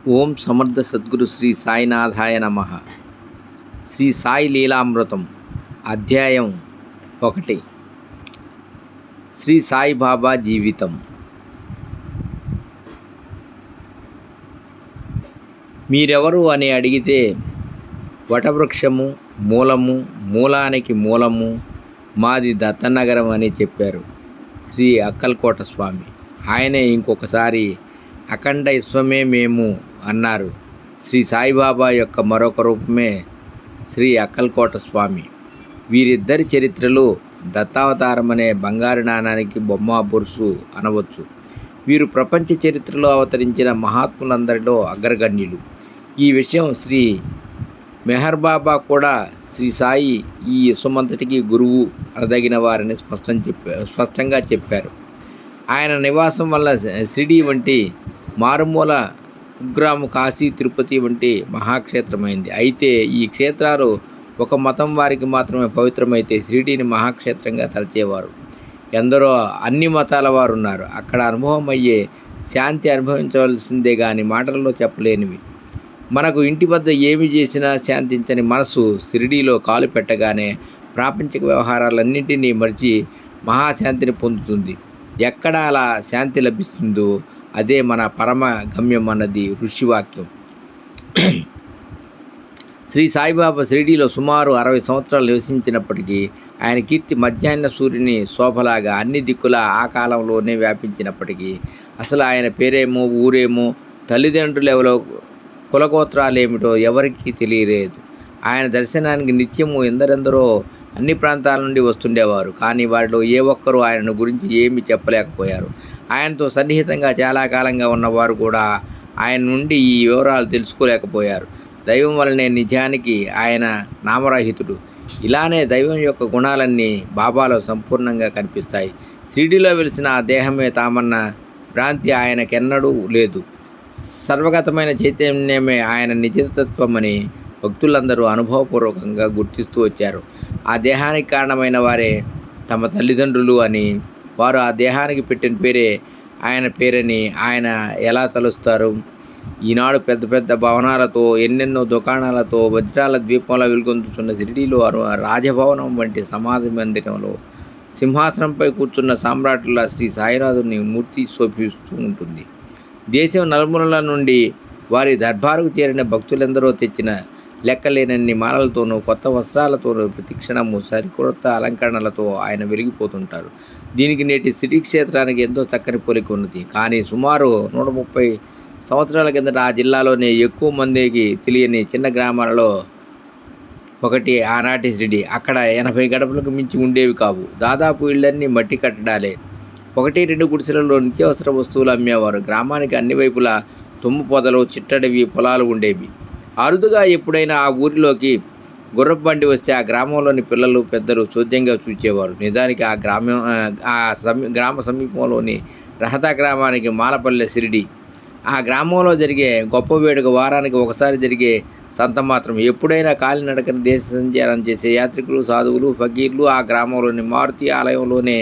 ఓం సమర్థ సద్గురు శ్రీ సాయినాథాయ నమ. శ్రీ సాయి లీలామృతం అధ్యాయం 1. శ్రీ సాయిబాబా జీవితం. మీరెవరు అని అడిగితే వటవృక్షము మూలము, మూలానికి మూలము మాది దత్తనగరం అని చెప్పారు శ్రీ అక్కల్కోట స్వామి. ఆయనే ఇంకొకసారి అఖండ విశ్వమే మేము అన్నారు. శ్రీ సాయిబాబా యొక్క మరొక రూపమే శ్రీ అక్కల్కోట స్వామి. వీరిద్దరి చరిత్రలు దత్తావతారం అనే బంగారు నాణానికి బొమ్మ బొరుసు అనవచ్చు. వీరు ప్రపంచ చరిత్రలో అవతరించిన మహాత్ములందరిలో అగ్రగణ్యులు. ఈ విషయం శ్రీ మెహర్ బాబా కూడా శ్రీ సాయి ఈ విశ్వమంతటికి గురువు అనదగిన వారిని స్పష్టంగా చెప్పారు. ఆయన నివాసం వల్ల షిరిడీ వంటి మారుమూల కుగ్రాము, కాశీ, తిరుపతి వంటి మహాక్షేత్రమైంది. అయితే ఈ క్షేత్రాలు ఒక మతం వారికి మాత్రమే పవిత్రమైతే షిరిడీని మహాక్షేత్రంగా తలచేవారు ఎందరో అన్ని మతాల వారు ఉన్నారు. అక్కడ అనుభవం అయ్యే శాంతి అనుభవించవలసిందే కానీ మాటల్లో చెప్పలేనివి. మనకు ఇంటి వద్ద ఏమి చేసినా శాంతించని మనసు షిరిడీలో కాలు పెట్టగానే ప్రాపంచిక వ్యవహారాలన్నింటినీ మరిచి మహాశాంతిని పొందుతుంది. ఎక్కడ అలా శాంతి లభిస్తుందో అదే మన పరమ గమ్యం అన్నది ఋషివాక్యం. శ్రీ సాయిబాబా షిరిడీలో సుమారు 60 సంవత్సరాలు నివసించినప్పటికీ ఆయన కీర్తి మధ్యాహ్న సూర్యుని శోభలాగా అన్ని దిక్కులా ఆ కాలంలోనే వ్యాపించినప్పటికీ అసలు ఆయన పేరేమో, ఊరేమో, తల్లిదండ్రులు ఎవరో, కులగోత్రాలేమిటో ఎవరికీ తెలియలేదు. ఆయన దర్శనానికి నిత్యము ఎందరెందరో అన్ని ప్రాంతాల నుండి వస్తుండేవారు. కానీ వారిలో ఏ ఒక్కరూ ఆయన గురించి ఏమీ చెప్పలేకపోయారు. ఆయనతో సన్నిహితంగా చాలా కాలంగా ఉన్నవారు కూడా ఆయన నుండి ఈ వివరాలు తెలుసుకోలేకపోయారు. దైవం వల్లనే నిజానికి ఆయన నామరహితుడు. ఇలానే దైవం యొక్క గుణాలన్నీ బాబాలో సంపూర్ణంగా కనిపిస్తాయి. షిరిడీలో వెలిసిన ఆ దేహమే తామన్న భ్రాంతి ఆయనకెన్నడూ లేదు. సర్వగతమైన చైతన్యమే ఆయన నిజతత్వమని భక్తులందరూ అనుభవపూర్వకంగా గుర్తిస్తూ వచ్చారు. ఆ దేహానికి కారణమైన వారే తమ తల్లిదండ్రులు అని, వారు ఆ దేహానికి పెట్టిన పేరే ఆయన పేరని ఆయన ఎలా తలుస్తారు? ఈనాడు పెద్ద పెద్ద భవనాలతో, ఎన్నెన్నో దుకాణాలతో, వజ్రాల ద్వీపంలో వెలుగొందుతున్న షిరిడీలో రాజభవనం వంటి సమాధి మందిరంలో సింహాసనంపై కూర్చున్న సామ్రాట్టుల శ్రీ సాయినాథుని మూర్తి శోభిస్తూ ఉంటుంది. దేశం నలుమూలల నుండి వారి దర్బారుకు చేరిన భక్తులెందరో తెచ్చిన లెక్కలేనన్ని మాలలతోనూ, కొత్త వస్త్రాలతోనూ, ప్రతిక్షణము సరికొత్త అలంకరణలతో ఆయన వెలిగిపోతుంటారు. దీనికి నేటి షిరిడీ క్షేత్రానికి ఎంతో చక్కని పోలిక ఉన్నది. కానీ సుమారు 130 సంవత్సరాల కిందట ఆ జిల్లాలోనే ఎక్కువ మందికి తెలియని చిన్న గ్రామాలలో ఒకటి ఆనాటి షిరిడీ. అక్కడ 80 గడపలకు మించి ఉండేవి కావు. దాదాపు ఇళ్ళన్నీ మట్టి కట్టడాలే. 1-2 గుడిసెలలో నిత్యావసర వస్తువులు అమ్మేవారు. గ్రామానికి అన్ని వైపులా తుమ్ము పొదలు, చిట్టడవి పొలాలు ఉండేవి. అరుదుగా ఎప్పుడైనా ఆ ఊరిలోకి గుర్రపు బండి వస్తే ఆ గ్రామంలోని పిల్లలు, పెద్దలు చోద్యంగా చూచేవారు. నిజానికి గ్రామ సమీపంలోని రహతా గ్రామానికి మాలపల్లె షిరిడీ. ఆ గ్రామంలో జరిగే గొప్ప వేడుక వారానికి ఒకసారి జరిగే సంత మాత్రం. ఎప్పుడైనా కాలినడకన దేశ సంచారం చేసే యాత్రికులు, సాధువులు, ఫకీర్లు ఆ గ్రామంలోని మారుతి ఆలయంలోనే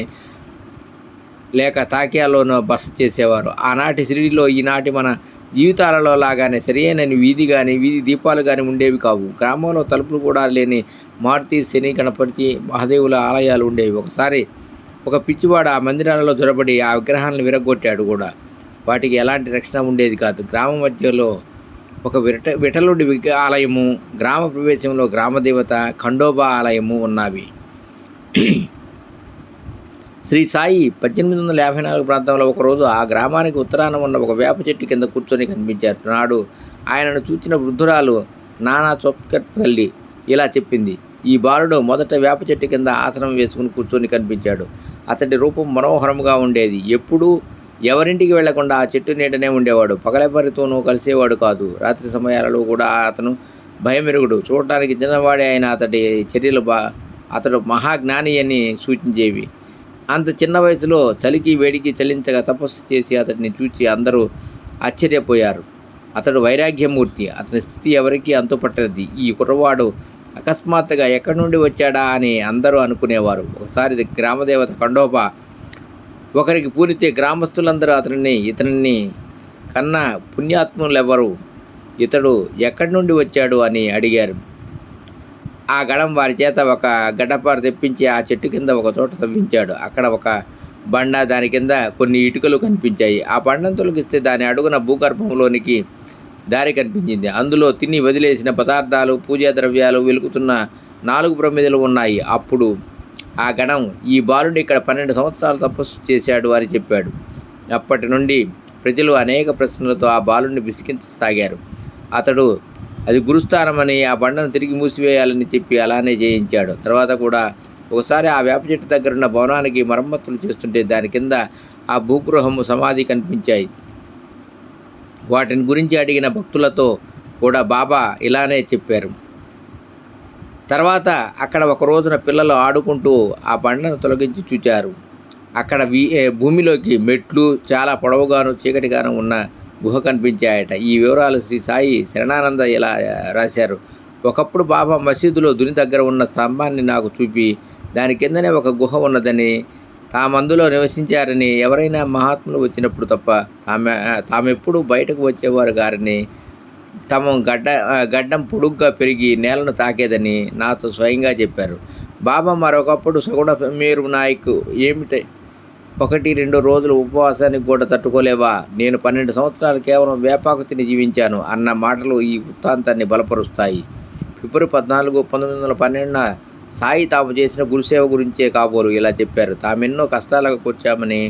లేక తాకియాలోనూ బస చేసేవారు. ఆనాటి షిరిడీలో ఈనాటి మన జీవితాలలో లాగానే సరియైన వీధి కానీ, వీధి దీపాలు కానీ ఉండేవి కావు. గ్రామంలో తలుపులు కూడా లేని మారుతి, శని, గణపతి, మహాదేవుల ఆలయాలు ఉండేవి. ఒకసారి ఒక పిచ్చివాడు ఆ మందిరాలలో దొరబడి ఆ విగ్రహాలను విరగొట్టాడు కూడా. వాటికి ఎలాంటి రక్షణ ఉండేది కాదు. గ్రామ మధ్యలో ఒక విఠలుడి ఆలయము, గ్రామ ప్రవేశంలో గ్రామదేవత ఖండోబా ఆలయము ఉన్నవి. శ్రీ సాయి 1854 ప్రాంతంలో ఒకరోజు ఆ గ్రామానికి ఉత్తరాన ఉన్న ఒక వేప చెట్టు కింద కూర్చొని కనిపించారు. నాడు ఆయనను చూచిన వృద్ధురాలు నానా చొప్కట్ తల్లి ఇలా చెప్పింది: ఈ బాలుడు మొదట వేప చెట్టు కింద ఆసనం వేసుకుని కూర్చొని కనిపించాడు. అతడి రూపం మనోహరంగా ఉండేది. ఎప్పుడూ ఎవరింటికి వెళ్లకుండా ఆ చెట్టు నీడనే ఉండేవాడు. పగలెవరితోనూ కలిసేవాడు కాదు. రాత్రి సమయాలలో కూడా అతను భయమెరుగుడు. చూడటానికి చిన్నవాడే అయిన అతడి చర్యలు అతడు మహాజ్ఞాని అని సూచించేవి. అంత చిన్న వయసులో చలికి వేడికి చలించగా తపస్సు చేసి అతడిని చూచి అందరూ ఆశ్చర్యపోయారు. అతడు వైరాగ్యమూర్తి. అతని స్థితి ఎవరికీ అంతుపట్టనిది. ఈ కుర్రవాడు అకస్మాత్తుగా ఎక్కడి నుండి వచ్చాడా అని అందరూ అనుకునేవారు. ఒకసారి గ్రామదేవత ఖండోబా ఒకరికి పూనితే గ్రామస్తులందరూ ఇతనిని కన్నా పుణ్యాత్ములెవరు ఇతడు ఎక్కడి నుండి వచ్చాడు అని అడిగారు. ఆ గడం వారి చేత ఒక గడ్డపార తెప్పించి ఆ చెట్టు కింద ఒక చోట తవ్వించాడు. అక్కడ ఒక బండ, దాని కింద కొన్ని ఇటుకలు కనిపించాయి. ఆ బండను తొలగిస్తే దాని అడుగున భూగర్భంలోనికి దారి కనిపించింది. అందులో తిని వదిలేసిన పదార్థాలు, పూజా ద్రవ్యాలు వెలుగుతున్న 4 ప్రమిదలు ఉన్నాయి. అప్పుడు ఆ గణం, ఈ బాలుడు ఇక్కడ 12 సంవత్సరాలు తపస్సు చేశాడు అని చెప్పాడు. అప్పటి నుండి ప్రజలు అనేక ప్రశ్నలతో ఆ బాలుడిని విసిగించసాగారు. అతడు అది గురుస్థానమని, ఆ బండను తిరిగి మూసివేయాలని చెప్పి అలానే చేయించాడు. తర్వాత కూడా ఒకసారి ఆ వేప చెట్టు దగ్గరున్న భవనానికి మరమ్మతులు చేస్తుంటే దాని కింద ఆ భూగృహము, సమాధి కనిపించాయి. వాటిని గురించి అడిగిన భక్తులతో కూడా బాబా ఇలానే చెప్పారు. తర్వాత అక్కడ ఒక రోజున పిల్లలు ఆడుకుంటూ ఆ బండను తొలగించి చూచారు. అక్కడ భూమిలోకి మెట్లు, చాలా పొడవుగాను చీకటిగాను ఉన్న గుహ కనిపించాయట. ఈ వివరాలు శ్రీ సాయి శరణానంద ఇలా రాశారు. ఒకప్పుడు బాబా మసీదులో దుని దగ్గర ఉన్న స్తంభాన్ని నాకు చూపి దాని కిందనే ఒక గుహ ఉన్నదని, తామందులో నివసించారని, ఎవరైనా మహాత్ములు వచ్చినప్పుడు తప్ప తామెప్పుడు బయటకు వచ్చేవారు గారని, తమ గడ్డం పొడుగ్గా పెరిగి నేలను తాకేదని నాతో స్వయంగా చెప్పారు. బాబా మరొకప్పుడు సగుణ మీరు నాయకు ఏమిటి 1-2 రోజులు ఉపవాసానికి కూడా తట్టుకోలేవా? నేను 12 సంవత్సరాలు కేవలం వేపాకు తిని జీవించాను అన్న మాటలు ఈ వృత్తాంతాన్ని బలపరుస్తాయి. ఫిబ్రవరి 14, 1912 సాయి తాము చేసిన గురుసేవ గురించే కాబోలు ఇలా చెప్పారు. తామెన్నో కష్టాలకు కూర్చామని,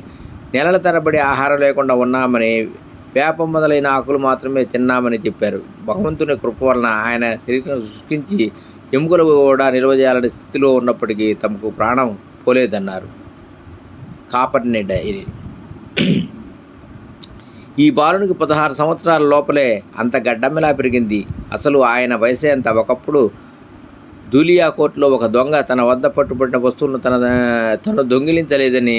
నెలల తరబడి ఆహారం లేకుండా ఉన్నామని, వేప మొదలైన ఆకులు మాత్రమే తిన్నామని చెప్పారు. భగవంతుని కృప వలన ఆయన శరీరం సృష్టించి ఎముకలు కూడా నిల్వజేయాలనే స్థితిలో ఉన్నప్పటికీ తమకు ప్రాణం పోలేదన్నారు. కాపర్ని డైరీ. ఈ బాలునికి 16 సంవత్సరాల లోపలే అంత గడ్డమ్మెలా పెరిగింది. అసలు ఆయన వయసే అంత. ఒకప్పుడు ధూలియా కోర్టులో ఒక దొంగ తన వద్ద పట్టుబడిన వస్తువులను తను దొంగిలించలేదని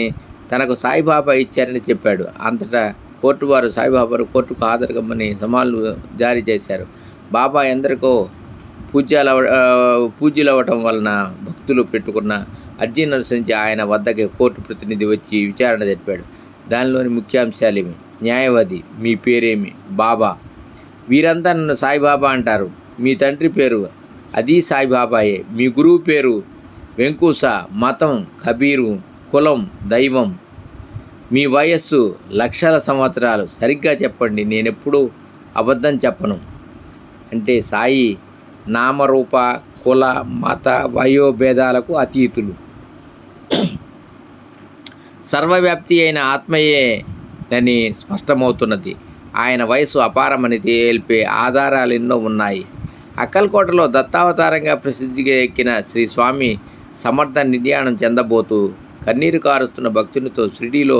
తనకు సాయిబాబా ఇచ్చారని చెప్పాడు. అంతటా కోర్టు వారు సాయిబాబాను కోర్టుకు హాజరుగమ్మని సమాన్లు జారీ చేశారు. బాబా ఎందరికో పూజ్యులవ్వటం వలన భక్తులు పెట్టుకున్న అర్జీని అనుసరించి ఆయన వద్దకి కోర్టు ప్రతినిధి వచ్చి విచారణ జరిపాడు. దానిలోని ముఖ్యాంశాలేమి? న్యాయవాది: మీ పేరేమి? బాబా. వీరంతా నన్ను సాయిబాబా అంటారు. మీ తండ్రి పేరు? అది సాయిబాబాయే. మీ గురువు పేరు? వెంకూస. మతం? కబీరు. కులం? దైవం. మీ వయస్సు? లక్షల సంవత్సరాలు. సరిగ్గా చెప్పండి, నేనెప్పుడూ అబద్ధం చెప్పను అంటే సాయి నామరూప, కుల, మత, వయోభేదాలకు అతీతులు. సర్వవ్యాప్తి అయిన ఆత్మయేనని స్పష్టమవుతున్నది. ఆయన వయస్సు అపారమని తేల్పే ఆధారాలు ఎన్నో ఉన్నాయి. అక్కల్కోటలో దత్తావతారంగా ప్రసిద్ధిగా ఎక్కిన శ్రీ స్వామి సమర్థ నిర్యాణం చెందబోతూ కన్నీరు కారుస్తున్న భక్తునితో, షిరిడీలో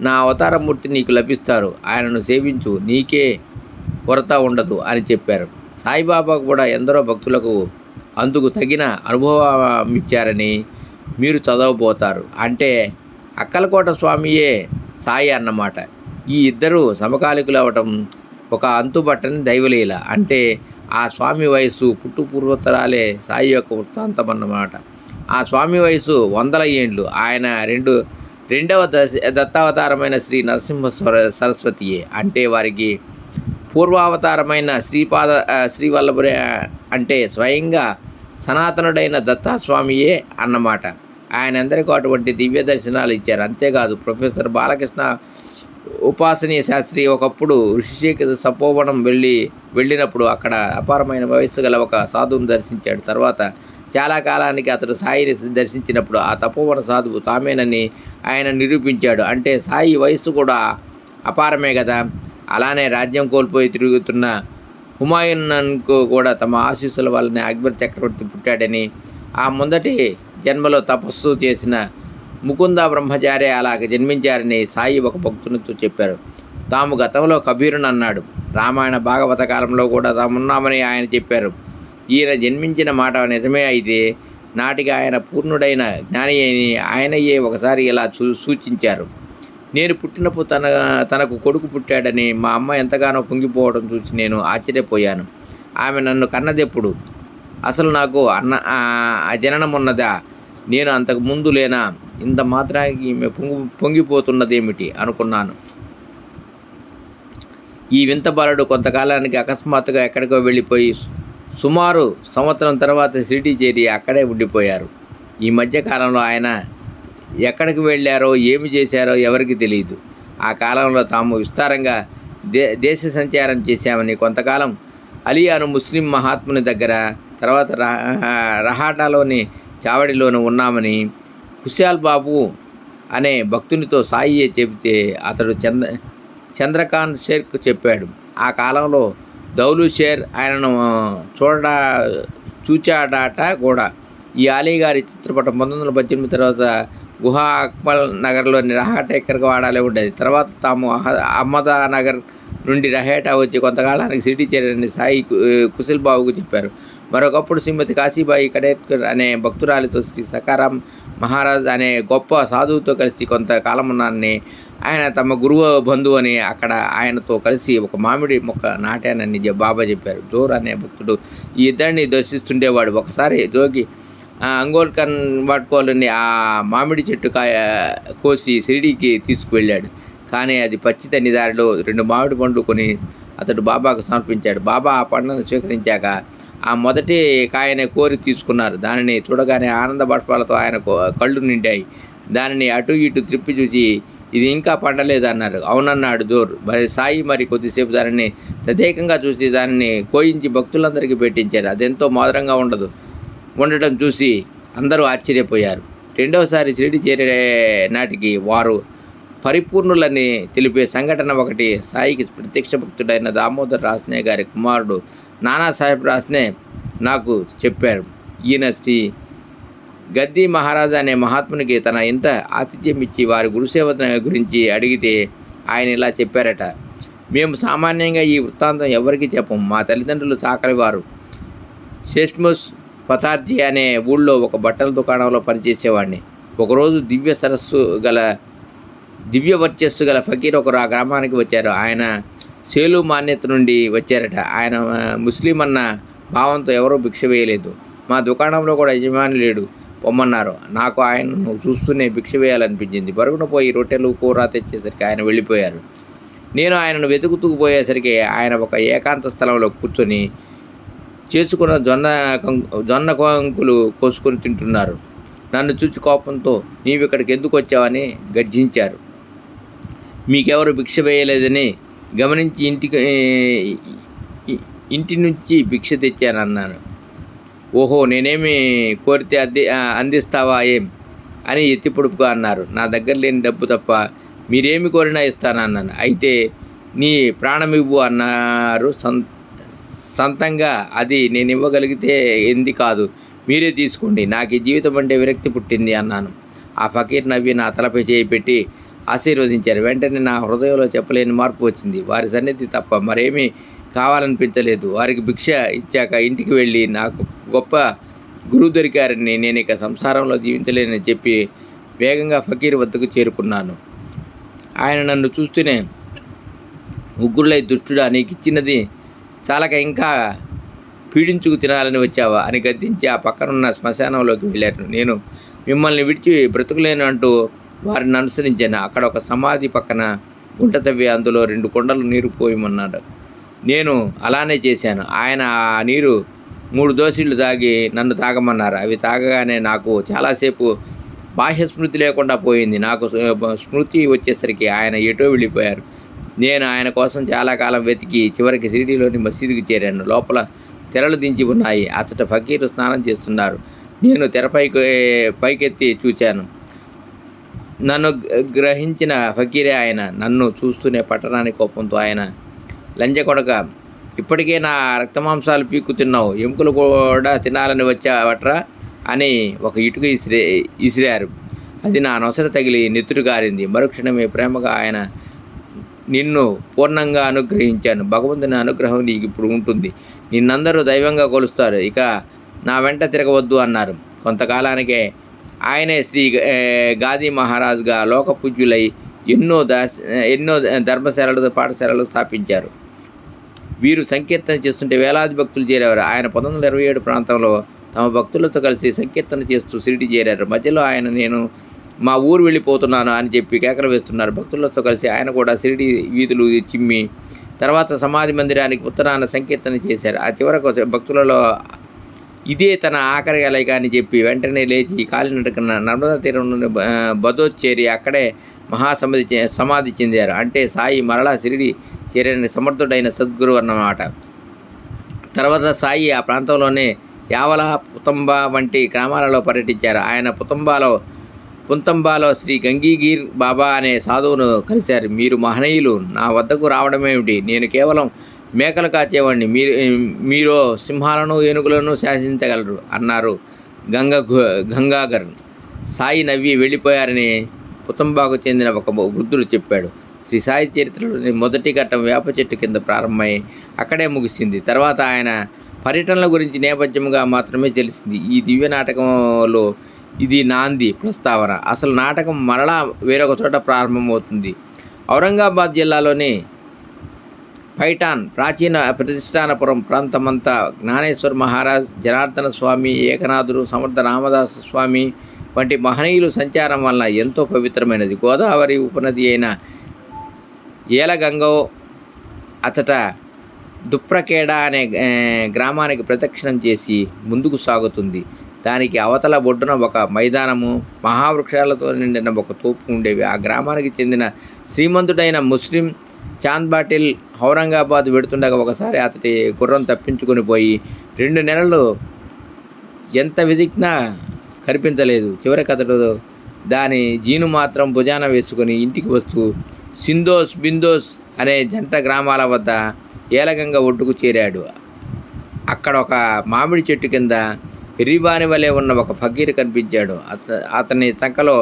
నా అవతారమూర్తి నీకు లభిస్తారు, ఆయనను సేవించు, నీకే కొరత ఉండదు అని చెప్పారు. సాయిబాబా కూడా ఎందరో భక్తులకు అందుకు తగిన అనుభవం ఇచ్చారని మీరు చదవబోతారు. అంటే అక్కలకోట స్వామియే సాయి అన్నమాట. ఈ ఇద్దరు సమకాలికులు అవ్వటం ఒక అంతుబట్టని దైవలీల. అంటే ఆ స్వామి వయస్సు పుట్టుపూర్వోత్తరాలే సాయి యొక్క వృత్తాంతం అన్నమాట. ఆ స్వామి వయసు 100 ఏండ్లు. ఆయన రెండవ దత్తావతారమైన శ్రీ నరసింహ సరస్వతియే. అంటే వారికి పూర్వావతారమైన శ్రీవల్లభురే. అంటే స్వయంగా సనాతనుడైన దత్తాస్వామియే అన్నమాట. ఆయన అందరికీ అటువంటి దివ్య దర్శనాలు ఇచ్చారు. అంతేకాదు, ప్రొఫెసర్ బాలకృష్ణ ఉపాసనీయ శాస్త్రి ఒకప్పుడు ఋషికేశ తపోవనం వెళ్ళినప్పుడు అక్కడ అపారమైన వయస్సు గల ఒక సాధువును దర్శించాడు. తర్వాత చాలా కాలానికి అతడు సాయిని దర్శించినప్పుడు ఆ తపోవన సాధువు తామేనని ఆయన నిరూపించాడు. అంటే సాయి వయస్సు కూడా అపారమే కదా. అలానే రాజ్యం కోల్పోయి తిరుగుతున్న హుమాయూన్కు కూడా తమ ఆశీస్సుల వల్లనే అక్బర్ చక్రవర్తి పుట్టాడని, ఆ మొదటి జన్మలో తపస్సు చేసిన ముకుంద బ్రహ్మచారి అలాగ జన్మించారని సాయి ఒక భక్తునితో చెప్పారు. తాము గతంలో కబీరుని అన్నాడు. రామాయణ భాగవత కాలంలో కూడా తామున్నామని ఆయన చెప్పారు. ఈయన జన్మించిన మాట నిజమే అయితే నాటికి ఆయన పూర్ణుడైన జ్ఞాని అని ఆయనయే ఒకసారి ఇలా సూచించారు. నేను పుట్టినప్పుడు తనకు కొడుకు పుట్టాడని మా అమ్మ ఎంతగానో పొంగిపోవడం చూసి నేను ఆశ్చర్యపోయాను. ఆమె నన్ను కన్నదెప్పుడు? అసలు నాకు జననం ఉన్నదా? నేను అంతకు ముందు లేనా? ఇంత మాత్రానికి ఈమె పొంగిపోతున్నదేమిటి అనుకున్నాను. ఈ వింత బాలుడు కొంతకాలానికి అకస్మాత్తుగా ఎక్కడికో వెళ్ళిపోయి సుమారు సంవత్సరం తర్వాత షిరిడీ చేరి అక్కడే ఉండిపోయారు. ఈ మధ్య కాలంలో ఆయన ఎక్కడికి వెళ్ళారో ఏమి చేశారో ఎవరికి తెలియదు. ఆ కాలంలో తాము విస్తారంగా దేశ సంచారం చేశామని, కొంతకాలం అలీ అను ముస్లిం మహాత్ముని దగ్గర, తర్వాత రహాటాలోని చావడిలోనూ ఉన్నామని కుశాల్ బాబు అనే భక్తునితో సాయియే చెబితే అతడు చంద్రకాంత్ షేర్కు చెప్పాడు. ఆ కాలంలో దౌలు షేర్ ఆయనను చూచాడట కూడా. ఈ అలీ గారి చిత్రపటం 1918 తర్వాత గుహా అక్మల్ నగర్లోని రహాటా ఎక్కడికి వాడాలే ఉండేది. తర్వాత తాము అహ్మదానగర్ నుండి రహేటా వచ్చి కొంతకాలానికి షిరిడీ చేరని సాయి కుశల్ బాబుకు చెప్పారు. మరొకప్పుడు శ్రీమతి కాశీబాయి కడేత్కర్ అనే భక్తురాలితో శ్రీ సకారాం మహారాజ్ అనే గొప్ప సాధువుతో కలిసి కొంతకాలం ఉన్నానని, ఆయన తమ గురువు బంధువు అని అక్కడ ఆయనతో కలిసి ఒక మామిడి మొక్క నాటానని బాబా చెప్పారు. జోర్ అనే భక్తుడు ఈ ఇద్దరిని దర్శిస్తుండేవాడు. ఒకసారి జోగి అంగోల్కన్ పట్టుకోవాలని ఆ మామిడి చెట్టు కోసి షిరిడీకి తీసుకువెళ్ళాడు. కానీ అది పచ్చిదని దారిలో 2 మామిడి పండ్లు కొని అతడు బాబాకు సమర్పించాడు. బాబా ఆ పండ్లను స్వీకరించాక ఆ మొదటి కాయనే కోరి తీసుకున్నారు. దానిని చూడగానే ఆనంద బాష్పాలతో ఆయన కళ్ళు నిండాయి. దానిని అటు ఇటు త్రిప్పి చూసి ఇది ఇంకా పండలేదన్నారు. అవునన్నాడు జోర్. సాయి కొద్దిసేపు దానిని తదేకంగా చూసి దానిని కోయించి భక్తులందరికీ పెట్టించారు. అదెంతో మధురంగా ఉండటం చూసి అందరూ ఆశ్చర్యపోయారు. రెండవసారి షిరిడీ చేరే నాటికి వారు పరిపూర్ణులని తెలిపే సంఘటన ఒకటి సాయికి ప్రత్యక్ష భక్తుడైన దామోదర్ రాస్నే గారి కుమారుడు నానాసాహెబ్ రాస్నే నాకు చెప్పారు. ఈయన శ్రీ గద్దీ మహారాజా అనే మహాత్మునికి తన ఇంత ఆతిథ్యం ఇచ్చి వారి గురుసేవ గురించి అడిగితే ఆయన ఇలా చెప్పారట. మేము సామాన్యంగా ఈ వృత్తాంతం ఎవరికి చెప్పం. మా తల్లిదండ్రులు చాకలివారు. షేష్ముస్ పతార్జీ అనే ఊళ్ళో ఒక బట్టల దుకాణంలో పనిచేసేవాడిని. ఒకరోజు దివ్య వర్చస్సు గల ఫకీర్ ఒకరు ఆ గ్రామానికి వచ్చారు. ఆయన సేలు మాన్యత నుండి వచ్చారట. ఆయన ముస్లిం అన్న భావంతో ఎవరూ భిక్ష వేయలేదు. మా దుకాణంలో కూడా యజమాని లేడు, పొమ్మన్నారు. నాకు ఆయనను చూస్తూనే భిక్ష వేయాలనిపించింది. బరుగున పోయి రొట్టెలు కూర తెచ్చేసరికి ఆయన వెళ్ళిపోయారు. నేను ఆయనను వెతుకుతూ పోయేసరికి ఆయన ఒక ఏకాంత స్థలంలో కూర్చొని చేసుకున్న జొన్న కంకులు కోసుకొని తింటున్నారు. నన్ను చూచి కోపంతో నీవు ఇక్కడికి ఎందుకు వచ్చావని గర్జించారు. మీకెవరు భిక్ష వేయలేదని గమనించి ఇంటి నుంచి భిక్ష తెచ్చానన్నాను. ఓహో, నేనేమి కోరితే అందిస్తావా ఏం అని ఎత్తి పొడుపుగా అన్నారు. నా దగ్గర లేని డబ్బు తప్ప మీరేమి కోరినా ఇస్తానన్నాను. అయితే నీ ప్రాణమివ్వు అన్నారు సొంతంగా. అది నేను ఇవ్వగలిగితే ఎంది కాదు, మీరే తీసుకోండి. నాకు ఈ జీవితం అంటే విరక్తి పుట్టింది అన్నాను. ఆ ఫకీర్ నవ్వి నా తలపై చేయి పెట్టి ఆశీర్వదించారు. వెంటనే నా హృదయంలో చెప్పలేని మార్పు వచ్చింది. వారి సన్నిధి తప్ప మరేమీ కావాలనిపించలేదు. వారికి భిక్ష ఇచ్చాక ఇంటికి వెళ్ళి నాకు గొప్ప గురువు దొరికారని, నేను ఇక సంసారంలో జీవించలేనని చెప్పి వేగంగా ఫకీర్ వద్దకు చేరుకున్నాను. ఆయన నన్ను చూస్తూనే ఉగ్రులై, దుష్టుడా, నీకు ఇచ్చినది చాలక ఇంకా పీడించుకు తినాలని వచ్చావా అని గద్దించి ఆ పక్కనున్న శ్మశానంలోకి వెళ్ళారు. నేను మిమ్మల్ని విడిచి బ్రతుకులేను అంటూ వారిని అనుసరించాను. అక్కడ ఒక సమాధి పక్కన గుంట తవ్వి అందులో 2 కుండలు నీరు పోయమన్నాడు. నేను అలానే చేశాను. ఆయన ఆ నీరు 3 దోసిళ్ళు తాగి నన్ను తాగమన్నారు. అవి తాగగానే నాకు చాలాసేపు బాహ్య స్మృతి లేకుండా పోయింది. నాకు స్మృతి వచ్చేసరికి ఆయన ఎటో వెళ్ళిపోయారు. నేను ఆయన కోసం చాలా కాలం వెతికి చివరికి షిరిడీలోని మసీదుకి చేరాను. లోపల తెరలు దించి ఉన్నాయి. అచ్చట ఫకీరు స్నానం చేస్తున్నారు. నేను పైకెత్తి చూశాను. నన్ను గ్రహించిన ఫకీరే ఆయన. నన్ను చూస్తూనే పట్టణానికి కోపంతో ఆయన, లంజకొడక, ఇప్పటికే నా రక్తమాంసాలు పీక్కుతున్నావు, ఎముకలు కూడా తినాలని వచ్చావట్రా అని ఒక ఇటుక ఇసిరారు. అది నా నొసట తగిలి నెత్తురు గారింది. మరుక్షణమే ప్రేమగా ఆయన, నిన్ను పూర్ణంగా అనుగ్రహించాను. భగవంతుని అనుగ్రహం నీకు ఇప్పుడు ఉంటుంది. నిన్నందరూ దైవంగా కొలుస్తారు. ఇక నా వెంట తిరగవద్దు అన్నారు. కొంతకాలానికే ఆయనే శ్రీ గాదీ మహారాజుగా లోకపూజ్యులై ఎన్నో ధర్మశాలలు, పాఠశాలలు స్థాపించారు. వీరు సంకీర్తన చేస్తుంటే వేలాది భక్తులు చేరేవారు. ఆయన 1927 ప్రాంతంలో తమ భక్తులతో కలిసి సంకీర్తన చేస్తూ షిరిడీ చేరారు. మధ్యలో ఆయన, నేను మా ఊరు వెళ్ళిపోతున్నాను అని చెప్పి కేకలు వేస్తున్నారు. భక్తులతో కలిసి ఆయన కూడా షిరిడీ వీధులు చిమ్మి తర్వాత సమాధి మందిరానికి ఉత్తరాన సంకీర్తన చేశారు. ఆ చివరకు భక్తులలో ఇదే తన ఆఖరి కలయిక అని చెప్పి వెంటనే లేచి కాలినడకన నర్మదా తీరం నుండి బదోద్ చేరి అక్కడే సమాధి చెందారు. అంటే సాయి మరలా షిరిడి చేరని సమర్థుడైన సద్గురు అన్నమాట. తర్వాత సాయి ఆ ప్రాంతంలోనే యావల, పుతంబ వంటి గ్రామాలలో పర్యటించారు. ఆయన పుంతంబాలో శ్రీ గంగీగీర్ బాబా అనే సాధువును కలిశారు. మీరు మహనీయులు నా వద్దకు రావడమేమిటి? నేను కేవలం మేకలు కాచేవాడిని, మీరు సింహాలను, ఏనుగులను శాసించగలరు అన్నారు గంగాగర్. సాయి నవ్వి వెళ్ళిపోయారని పుతంబాకు చెందిన ఒక వృద్ధుడు చెప్పాడు. శ్రీ సాయి చరిత్రలోని మొదటి ఘట్టం వేప చెట్టు కింద ప్రారంభమై అక్కడే ముగిసింది. తర్వాత ఆయన పర్యటనల గురించి నేపథ్యంగా మాత్రమే తెలిసింది. ఈ దివ్య నాటకంలో ఇది నాంది ప్రస్తావన. అసలు నాటకం మరలా వేరొక చోట ప్రారంభమవుతుంది. ఔరంగాబాద్ జిల్లాలోని పైఠాన్ ప్రాచీన ప్రతిష్టానపురం ప్రాంతమంతా జ్ఞానేశ్వర్ మహారాజ్, జనార్దన స్వామి, ఏకనాథుడు, సమర్థ రామదాస స్వామి వంటి మహనీయులు సంచారం వలన ఎంతో పవిత్రమైనది. గోదావరి ఉపనది అయిన ఏలగంగో అచట దుప్రకేడ అనే గ్రామానికి ప్రదక్షిణం చేసి ముందుకు సాగుతుంది. దానికి అవతల ఒడ్డున ఒక మైదానము, మహావృక్షాలతో నిండిన ఒక తోపు ఉండేవి. ఆ గ్రామానికి చెందిన శ్రీమంతుడైన ముస్లిం చాంద్ బాటిల్ ఔరంగాబాద్ వెడుతుండగా ఒకసారి అతడి గుర్రం తప్పించుకొని పోయి 2 నెలలు ఎంత వెతికినా కనిపించలేదు. చివరికి అతడు దాని జీను మాత్రం భుజాన వేసుకొని ఇంటికి వస్తూ సిందోస్ బిందోస్ అనే జంట గ్రామాల వద్ద ఏలగంగ ఒడ్డుకు చేరాడు. అక్కడ ఒక మామిడి చెట్టు కింద ఎర్రిబాని వలె ఉన్న ఒక ఫకీరు కనిపించాడు. అతని చంకలో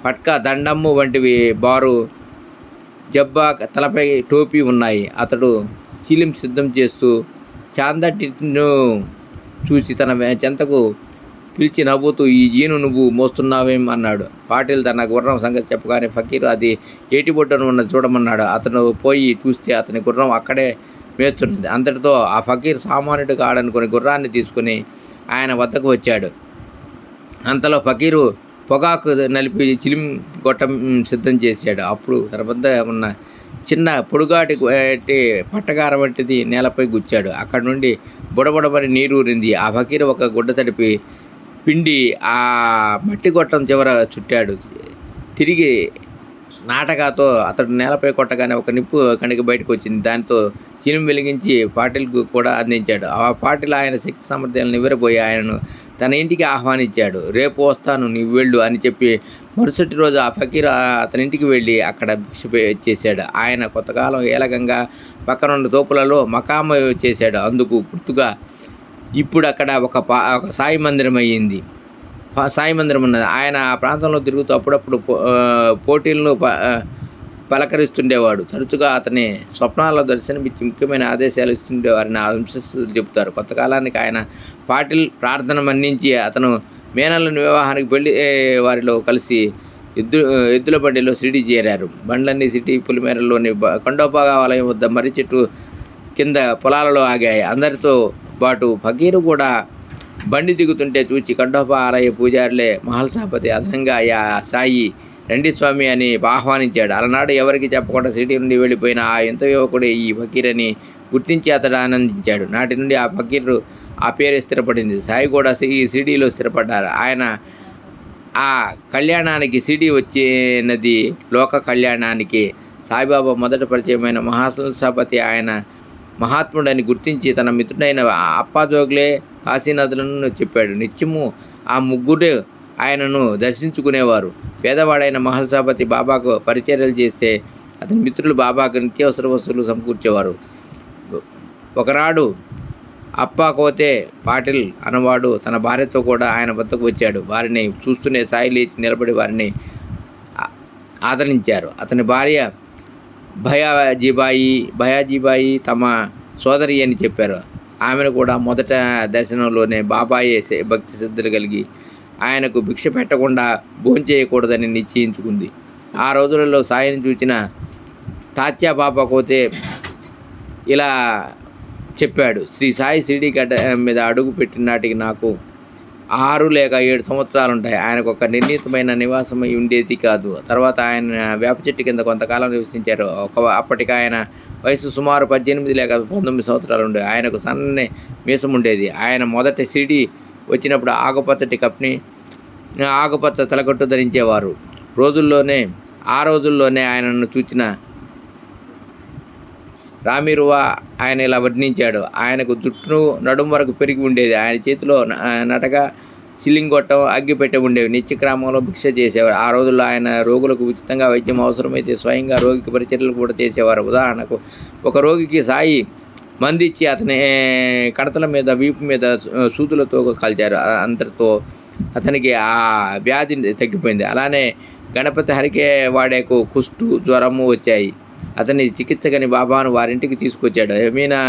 పట్కా, దండమ్ము వంటివి బారు, జబ్బా, తలపై టోపీ ఉన్నాయి. అతడు చిలిం సిద్ధం చేస్తూ చాందటిను చూసి తన చెంతకు పిలిచి నవ్వుతూ, ఈ జీను నువ్వు మోస్తున్నావేం అన్నాడు. పాటిల్ తన గుర్రం సంగతి చెప్పగానే ఫకీరు అది ఏటిబొడ్డను ఉన్నది చూడమన్నాడు. అతను పోయి చూస్తే అతని గుర్రం అక్కడే మేస్తున్నది. అంతటితో ఆ ఫకీర్ సామాన్యుడు కాడనుకొని గుర్రాన్ని తీసుకుని ఆయన వద్దకు వచ్చాడు. అంతలో ఫకీరు పొగాకు నలిపి చిలిం గొట్టం సిద్ధం చేశాడు. అప్పుడు తన వద్ద ఉన్న చిన్న పొడుగాటి పట్టగార వంటిది నేలపై గుచ్చాడు. అక్కడి నుండి బుడబుడబడి నీరు ఊరింది. ఆ ఫకీరు ఒక గుడ్డ తడిపి పిండి ఆ మట్టి గొట్టం చివర చుట్టాడు. తిరిగి నాటకాతో అతడు నేలపై కొట్టగానే ఒక నిప్పు కణిక బయటకు వచ్చింది. దాంతో చిలిం వెలిగించి పాటిల్కు కూడా అందించాడు. ఆ పాటిల్ ఆయన శక్తి సామర్థ్యాలను నివ్వెరపోయి ఆయనను తన ఇంటికి ఆహ్వానించాడు. రేపు వస్తాను, నీవు వెళ్ళు అని చెప్పి మరుసటి రోజు ఆ ఫకీర్ అతని ఇంటికి వెళ్ళి అక్కడ భిక్ష చేశాడు. ఆయన కొంతకాలం ఏలగంగా పక్కనున్న తోపులలో మకామ చేశాడు. అందుకు గుర్తుగా ఇప్పుడు అక్కడ ఒక సాయి మందిరం అయ్యింది. సాయి మందిరం ఉన్నది. ఆయన ఆ ప్రాంతంలో తిరుగుతూ అప్పుడప్పుడు పోటీలను పలకరిస్తుండేవాడు. తరచుగా అతని స్వప్నాల్లో దర్శనమిచ్చి ముఖ్యమైన ఆదేశాలు ఇస్తుండేవారని ఆ వంశస్థులు చెబుతారు. కొంతకాలానికి ఆయన పాటిల్ ప్రార్థన మన్నించి అతను మేనల్లుని వివాహానికి పెళ్లి వారిలో కలిసి ఎద్దుల బండిలో షిరిడి చేరారు. బండ్లన్నీ సిటీ పులిమేరలోని ఖండోబా ఆలయం వద్ద మర్రి చెట్టు కింద పొలాలలో ఆగాయి. అందరితో పాటు ఫకీరు కూడా బండి దిగుతుంటే చూచి ఖండోబా ఆలయ పూజారులే మహల్సాపతి అదనంగా సాయి రండి స్వామి అని ఆహ్వానించాడు. అలనాడు ఎవరికి చెప్పకుండా సిటీ నుండి వెళ్ళిపోయిన ఆ ఎంత యువకుడే ఈ ఫకీర్ అని గుర్తించి అతడు ఆనందించాడు. నాటి నుండి ఆ ఫకీర్ ఆ పేరు స్థిరపడింది. సాయి కూడా ఈ సిటీలో స్థిరపడ్డారు. ఆయన ఆ కళ్యాణానికి సిటీ వచ్చినది లోక కళ్యాణానికి. సాయిబాబా మొదట పరిచయమైన మహాసల్సాపతి ఆయన మహాత్ముడని గుర్తించి తన మిత్రుడైన అప్పాజోగ్లే, కాశీనాథులను చెప్పాడు. నిత్యము ఆ ముగ్గురు ఆయనను దర్శించుకునేవారు. పేదవాడైన మహల్సాపతి బాబాకు పరిచర్యలు చేస్తే అతని మిత్రులు బాబాకు నిత్యావసర వస్తువులు సమకూర్చేవారు. ఒకనాడు అప్పాకోతే పాటిల్ అనవాడు తన భార్యతో కూడా ఆయన వద్దకు వచ్చాడు. వారిని చూస్తూనే సాయి లేచి నిలబడి వారిని ఆదరించారు. అతని భార్య భయాజీబాయి తమ సోదరి అని చెప్పారు. ఆమెను కూడా మొదట దర్శనంలోనే బాబాయే భక్తి శ్రద్ధలు కలిగి ఆయనకు భిక్ష పెట్టకుండా భోంచేయకూడదని నిశ్చయించుకుంది. ఆ రోజులలో సాయిని చూచిన తాత్యా బాబా కోతే ఇలా చెప్పాడు. శ్రీ సాయి షిరిడి గడ్డ మీద అడుగు పెట్టిన నాటికి నాకు 6 లేక 7 సంవత్సరాలు ఉంటాయి. ఆయనకు ఒక నిర్ణీతమైన నివాసం ఉండేది కాదు. తర్వాత ఆయన వేప చెట్టు కింద కొంతకాలం నివసించారు. అప్పటికి ఆయన వయసు సుమారు 18 లేక 19 సంవత్సరాలు ఉండేవి. ఆయనకు సన్నని మీసం ఉండేది. ఆయన మొదటి సిడి వచ్చినప్పుడు ఆకుపచ్చ తలకట్టు ధరించేవారు. ఆ రోజుల్లోనే ఆయనను చూచిన రామిరువా ఆయన ఇలా వర్ణించాడు. ఆయనకు జుట్టును నడుము వరకు పెరిగి ఉండేది. ఆయన చేతిలో నటగా సిలింగొట్టం అగ్గిపెట్టె ఉండేవి. నిత్యక్రమంలో భిక్ష చేసేవారు. ఆ రోజుల్లో ఆయన రోగులకు ఉచితంగా వైద్యం అవసరమైతే స్వయంగా రోగికి పరిచర్యలు కూడా చేసేవారు. ఉదాహరణకు ఒక రోగికి సాయి మందిచ్చి అతని కడతల మీద వీపు మీద సూదులతో కాల్చారు. అంతటితో అతనికి ఆ వ్యాధి తగ్గిపోయింది. అలానే గణపతి హరికేవాడకు కుష్టు జ్వరము వచ్చాయి. అతని చికిత్సకని బాబాను వారింటికి తీసుకొచ్చాడు. యమీనా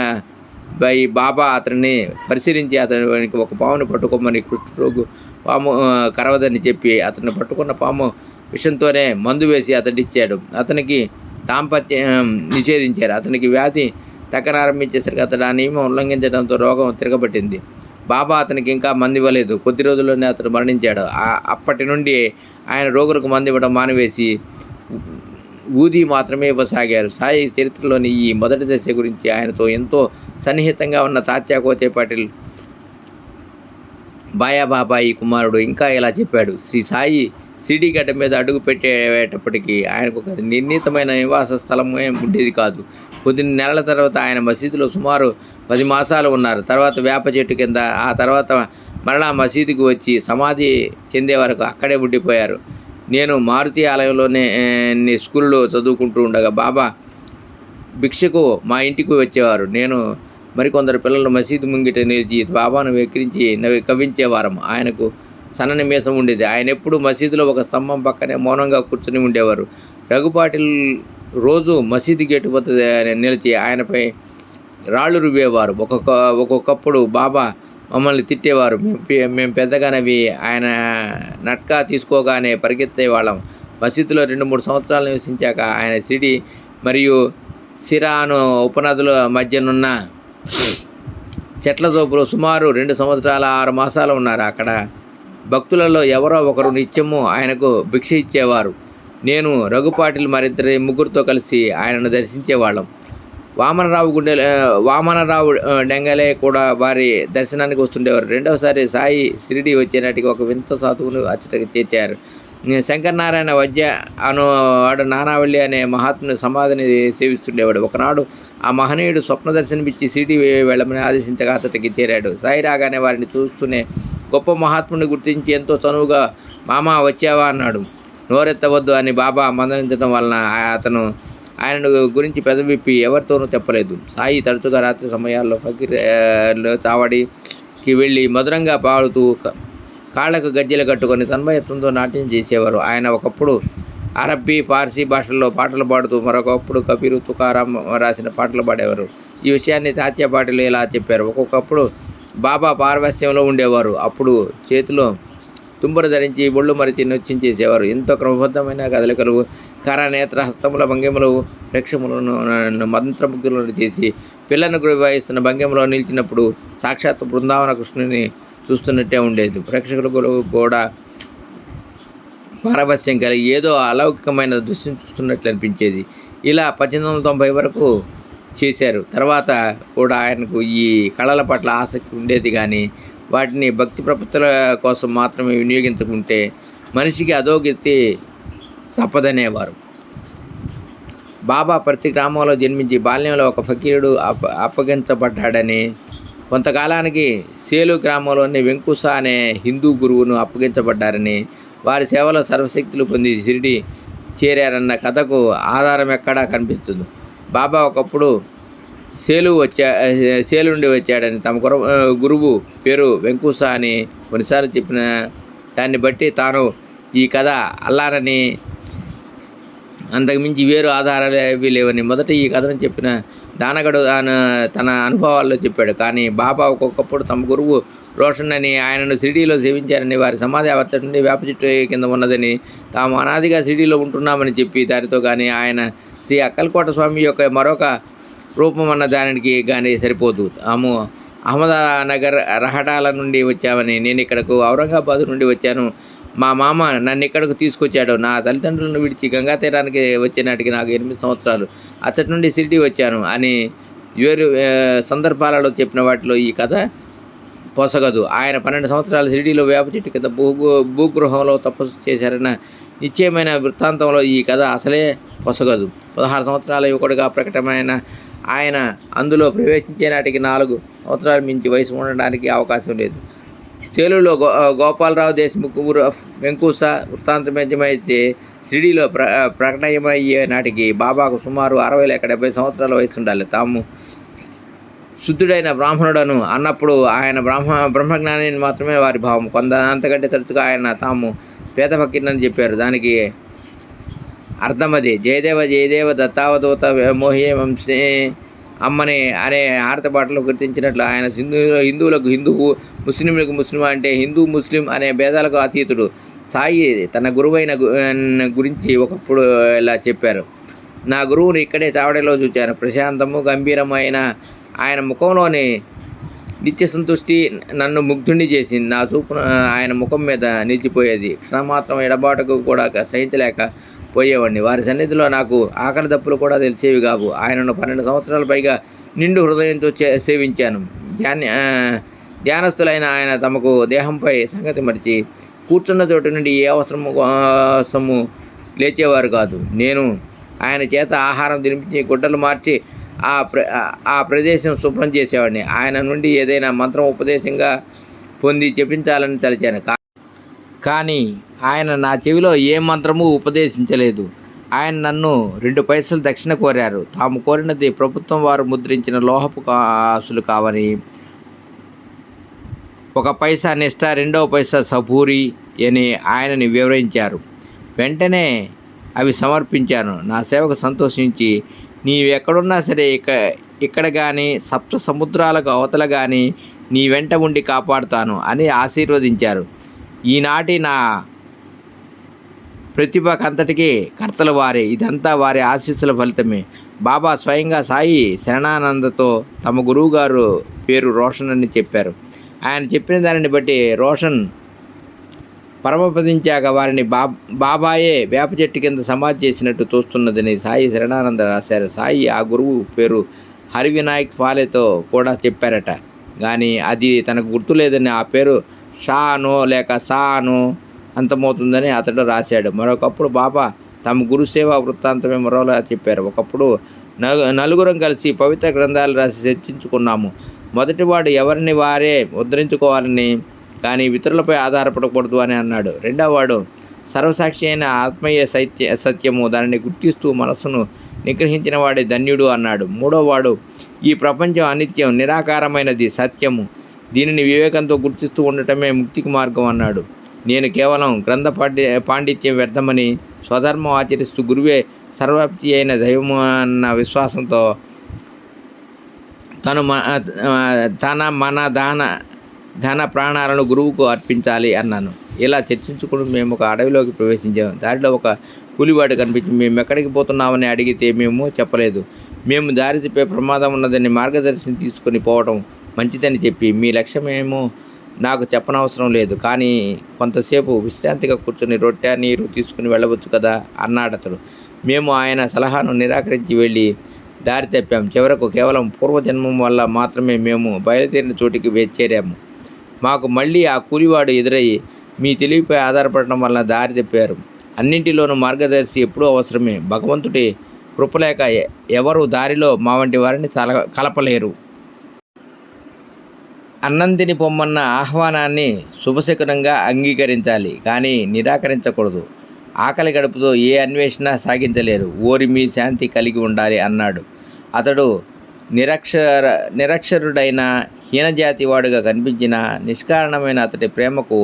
బాబా అతన్ని పరిశీలించి అతనికి ఒక పామును పట్టుకోమని కుష్ఠరోగు పాము కరవదని చెప్పి అతన్ని పట్టుకున్న పాము విషంతోనే మందు వేసి అతడిచ్చాడు. అతనికి దాంపత్యం నిషేధించారు. అతనికి వ్యాధి తగ్గనారంభించేసరికి అతడు ఆ నియమం ఉల్లంఘించడంతో రోగం తిరగబట్టింది. బాబా అతనికి ఇంకా మందు ఇవ్వలేదు. కొద్ది రోజుల్లోనే అతడు మరణించాడు. అప్పటి నుండి ఆయన రోగులకు మందు ఇవ్వడం మానివేసి ఊది మాత్రమే ఇవ్వసాగారు. సాయి చరిత్రలోని ఈ మొదటి దశ గురించి ఆయనతో ఎంతో సన్నిహితంగా ఉన్న తాత్యా కోతే పాటిల్ బాయాబాబాయి కుమారుడు ఇంకా ఇలా చెప్పాడు. శ్రీ సాయి సిడి గడ్డ మీద అడుగు పెట్టేటప్పటికీ ఆయనకు ఒక నిర్ణీతమైన నివాస స్థలమే ఉండేది కాదు. కొద్ది నెలల తర్వాత ఆయన మసీదులో సుమారు 10 మాసాలు ఉన్నారు. తర్వాత వేప చెట్టు కింద, ఆ తర్వాత మరలా మసీదుకు వచ్చి సమాధి చెందే వరకు అక్కడే ఉండిపోయారు. నేను మారుతి ఆలయంలోనే స్కూల్లో చదువుకుంటూ ఉండగా బాబా భిక్షకు మా ఇంటికి వచ్చేవారు. నేను మరికొందరు పిల్లలు మసీదు ముంగిట నిలిచి బాబాను వెక్కిరించి కవ్వించేవారం. ఆయనకు సన్నని మీసం ఉండేది. ఆయన ఎప్పుడు మసీదులో ఒక స్తంభం పక్కనే మౌనంగా కూర్చుని ఉండేవారు. రఘుపాటిల్ రోజు మసీదు గేటు వద్ద నిలిచి ఆయనపై రాళ్ళు రువ్వేవారు. ఒక్కొక్కప్పుడు బాబా మమ్మల్ని తిట్టేవారు. మేము పెద్దగానవి ఆయన నట్కా తీసుకోగానే పరిగెత్తేవాళ్ళం. మసీదులో 2-3 సంవత్సరాలు నివసించాక ఆయన సిడి మరియు సిరాను ఉపనదుల మధ్యనున్న చెట్ల తోపులో సుమారు 2 సంవత్సరాల 6 మాసాలు ఉన్నారు. అక్కడ భక్తులలో ఎవరో ఒకరు నిత్యము ఆయనకు భిక్ష ఇచ్చేవారు. నేను రఘుపాటిల్ ముగ్గురితో కలిసి ఆయనను దర్శించేవాళ్ళం. వామనరావు డెంగలే కూడా వారి దర్శనానికి వస్తుండేవారు. రెండవసారి సాయి షిరిడి వచ్చేనాటికి ఒక వింత సాధువును అచ్చటకి చేర్చారు. శంకరనారాయణ వద్య వాడు నానావళి అనే మహాత్ముని సమాధిని సేవిస్తుండేవాడు. ఒకనాడు ఆ మహనీయుడు స్వప్న దర్శనమిచ్చి షిరిడి వెళ్ళమని ఆదేశించగా అతడికి చేరాడు. సాయి రాగానే వారిని చూస్తూనే గొప్ప మహాత్ముని గుర్తించి ఎంతో చనువుగా మామ వచ్చావా అన్నాడు. నోరెత్తవద్దు అని బాబా మందలించడం వలన అతను ఆయనను గురించి పెదవిప్పి ఎవరితోనూ చెప్పలేదు. సాయి తరచుగా రాత్రి సమయాల్లో ఫకీర్లో చావడికి వెళ్ళి మధురంగా పాడుతూ కాళ్లకు గజ్జెలు కట్టుకొని తన్మయత్వంతో నాట్యం చేసేవారు. ఆయన ఒకప్పుడు అరబ్బీ, పార్సీ భాషల్లో పాటలు పాడుతూ మరొకప్పుడు కబీరు, తుకారాం రాసిన పాటలు పాడేవారు. ఈ విషయాన్ని తాత్యా పాటిల్ ఇలా చెప్పారు. ఒక్కొక్కప్పుడు బాబా పారవస్యంలో ఉండేవారు. అప్పుడు చేతిలో తుంబరు ధరించి ఒళ్ళు మరిచి నృత్యం చేసేవారు. ఎంతో క్రమబద్ధమైన కదలికలు, కరనేత్ర హస్తముల భంగిమలు ప్రేక్షకులను మంత్రముగ్ధులను చేసి పిల్లను వాయిస్తున్న భంగిమలో నిలిచినప్పుడు సాక్షాత్ బృందావన కృష్ణుని చూస్తున్నట్టే ఉండేది. ప్రేక్షకులు కూడా పారవస్యం కలిగి ఏదో అలౌకికమైన దృశ్యం చూస్తున్నట్లు అనిపించేది. ఇలా 1890 వరకు చేశారు. తర్వాత కూడా ఆయనకు ఈ కళల పట్ల ఆసక్తి ఉండేది కానీ వాటిని భక్తి ప్రపత్తుల కోసం మాత్రమే వినియోగించుకుంటే మనిషికి అధోగతి తప్పదనేవారు. బాబా ప్రతి గ్రామంలో జన్మించి బాల్యంలో ఒక ఫకీరుడు అప్పగించబడ్డాడని, కొంతకాలానికి సేలు గ్రామంలోని వెంకుస అనే హిందూ గురువును అప్పగించబడ్డారని, వారి సేవలో సర్వశక్తులు పొంది షిరిడి చేరారన్న కథకు ఆధారం ఎక్కడా కనిపిస్తుంది. బాబా ఒకప్పుడు సేలు నుండి వచ్చాడని, తమ గురువు పేరు వెంకుస అని కొన్నిసార్లు చెప్పిన దాన్ని బట్టి తాను ఈ కథ అల్లారని, అంతకుమించి వేరు ఆధారాలు ఏవీ లేవని మొదట ఈ కథను చెప్పిన దానగడు తన అనుభవాల్లో చెప్పాడు. కానీ బాబా ఒక్కొక్కప్పుడు తమ గురువు రోషన్ అని ఆయనను షిరిడీలో సేవించారని, వారి సమాధి అవతడి నుండి వేప చెట్టు కింద ఉన్నదని, తాము అనాదిగా షిరిడీలో ఉంటున్నామని చెప్పి దానితో కానీ ఆయన శ్రీ అక్కలకోట స్వామి యొక్క మరొక రూపం అన్న దానికి కానీ సరిపోదు. తాము అహ్మదానగర్ రహటాల నుండి వచ్చామని, నేను ఇక్కడకు ఔరంగాబాద్ నుండి వచ్చాను. మా మామ నన్ను ఇక్కడకు తీసుకొచ్చాడు. నా తల్లిదండ్రులను విడిచి గంగా తీరానికి వచ్చే నాటికి నాకు 8 సంవత్సరాలు. అచ్చటి నుండి షిరిడీ వచ్చాను అని వేరు సందర్భాలలో చెప్పిన వాటిలో ఈ కథ పొసగదు. ఆయన 12 సంవత్సరాలు షిరిడీలో వేప చెట్టు కింద భూగృహంలో తపస్సు చేశారన్న నిశ్చయమైన వృత్తాంతంలో ఈ కథ అసలే పొసగదు. 16 సంవత్సరాల యువకుడిగా ప్రకటమైన ఆయన అందులో ప్రవేశించే నాటికి 4 సంవత్సరాలు మించి వయసు ఉండడానికి అవకాశం లేదు. సేలులో గోపాలరావు దేశ్ముఖ్ వెంకూస వృత్తాంతమైతే షిరిడీలో ప్రకటమయ్యే నాటికి బాబాకు సుమారు 60 లేక 70 సంవత్సరాల వయసు ఉండాలి. తాము శుద్ధుడైన బ్రాహ్మణుడను అన్నప్పుడు ఆయన బ్రహ్మజ్ఞాని మాత్రమే వారి భావం. అంతకంటే తరచుగా ఆయన తాము పేద ఫకీర్నని చెప్పారు. దానికి అర్థమది. జయదేవ జయదేవ దత్తావధూత మోహియే వంశే అమ్మని అనే ఆడతపాటలో గుర్తించినట్లు ఆయన హిందువులకు హిందువు, ముస్లింలకు ముస్లిం అంటే హిందూ ముస్లిం అనే భేదాలకు అతీతుడు. సాయి తన గురువైన గురించి ఒకప్పుడు ఇలా చెప్పారు: నా గురువుని ఇక్కడే చావడిలో చూచాను. ప్రశాంతము గంభీరమైన ఆయన ముఖంలోని నిత్య సంతుష్టి నన్ను ముగ్ధుణ్ణి చేసింది. నా చూపు ఆయన ముఖం మీద నిలిచిపోయేది. క్షణమాత్రం ఎడబాటుకు కూడా సహించలేక పోయేవాడిని. వారి సన్నిధిలో నాకు ఆకలి దప్పులు కూడా తెలిసేవి కావు. ఆయనను 12 సంవత్సరాల పైగా నిండు హృదయంతో సేవించాను. ధ్యానస్థులైన ఆయన తమకు దేహంపై సంగతి మరిచి కూర్చున్న చోటు నుండి ఏ అవసరము లేచేవారు కాదు. నేను ఆయన చేత ఆహారం తినిపించి గుడ్డలు మార్చి ఆ ప్రదేశం శుభ్రం చేసేవాడిని. ఆయన నుండి ఏదైనా మంత్రం ఉపదేశంగా పొంది చెప్పించాలని తలిచాను. కానీ ఆయన నా చెవిలో ఏ మంత్రము ఉపదేశించలేదు. ఆయన నన్ను 2 పైసలు దక్షిణ కోరారు. తాము కోరినది ప్రభుత్వం వారు ముద్రించిన లోహపు కాసులు కావని, 1 పైసా నిష్ఠ, 2వ పైసా సబూరి అని ఆయనని వివరించారు. వెంటనే అవి సమర్పించాను. నా సేవకు సంతోషించి, నీవెక్కడున్నా సరే ఇక్కడ కానీ సప్త సముద్రాలకు అవతల కానీ నీ వెంట ఉండి కాపాడుతాను అని ఆశీర్వదించారు. ఈనాటి నా ప్రతిభకంతటికీ కర్తలు వారే. ఇదంతా వారి ఆశీస్సుల ఫలితమే. బాబా స్వయంగా సాయి శరణానందతో తమ గురువుగారు పేరు రోషన్ అని చెప్పారు. ఆయన చెప్పిన దానిని బట్టి రోషన్ పరమపదించాక వారిని బాబాయే వేప చెట్టు కింద సమాధి చేసినట్టు తోస్తున్నదని సాయి శరణానంద రాశారు. సాయి ఆ గురువు పేరు హరివినాయక్ పాలేతో కూడా చెప్పారట. కానీ అది తనకు గుర్తులేదని ఆ పేరు షానో లేక సానో అంతమవుతుందని అతడు రాశాడు. మరొకప్పుడు బాబా తమ గురుసేవా వృత్తాంతమే మరోలా చెప్పారు. ఒకప్పుడు నలుగురం కలిసి పవిత్ర గ్రంథాలు రాసి చర్చించుకున్నాము. మొదటివాడు ఎవరిని వారే ఉద్ధరించుకోవాలని, కానీ ఇతరులపై ఆధారపడకూడదు అని అన్నాడు. రెండవవాడు సర్వసాక్షి అయిన ఆత్మీయ సత్యము, దానిని గుర్తిస్తూ మనస్సును నిగ్రహించిన వాడే ధన్యుడు అన్నాడు. మూడోవాడు ఈ ప్రపంచం అనిత్యం, నిరాకారమైనది, సత్యము, దీనిని వివేకంతో గుర్తిస్తూ ఉండటమే ముక్తికి మార్గం అన్నాడు. నేను కేవలం గ్రంథ పాండిత్యం వ్యర్థమని, స్వధర్మం ఆచరిస్తూ గురువే సర్వవ్యాప్తి అయిన దైవము అన్న విశ్వాసంతో మన ధన ప్రాణాలను గురువుకు అర్పించాలి అన్నాను. ఇలా చర్చించుకుని మేము ఒక అడవిలోకి ప్రవేశించాము. దారిలో ఒక కూలివాడు కనిపించి మేము ఎక్కడికి పోతున్నామని అడిగితే మేము చెప్పలేదు. మేము దారి తిప్పే ప్రమాదం ఉన్నదని మార్గదర్శనం తీసుకొని పోవడం మంచిదని చెప్పి, మీ లక్ష్యమేమో నాకు చెప్పనవసరం లేదు, కానీ కొంతసేపు విశ్రాంతిగా కూర్చొని రొట్టె నీరు తీసుకుని వెళ్ళవచ్చు కదా అన్నాడతడు. మేము ఆయన సలహాను నిరాకరించి వెళ్ళి దారి తప్పాము. చివరకు కేవలం పూర్వజన్మం వల్ల మాత్రమే మేము బయలుదేరిన చోటికి చేరాము. మాకు మళ్ళీ ఆ కూలివాడు ఎదురయ్యి మీ తెలివిపై ఆధారపడటం వల్ల దారి తప్పారు. అన్నింటిలోనూ మార్గదర్శి ఎప్పుడూ అవసరమే. భగవంతుడి కృపలేక ఎవరు దారిలో మా వంటి వారిని కలపలేరు. అన్నం తిని పొమ్మన్న ఆహ్వానాన్ని శుభశకునంగా అంగీకరించాలి, కానీ నిరాకరించకూడదు. ఆకలి గడుపుతో ఏ అన్వేషణ సాగించలేరు. ఓరిమి శాంతి కలిగి ఉండాలి అన్నాడు. అతడు నిరక్షరుడైన హీనజాతి వాడుగా కనిపించిన నిష్కారణమైన అతడి ప్రేమకు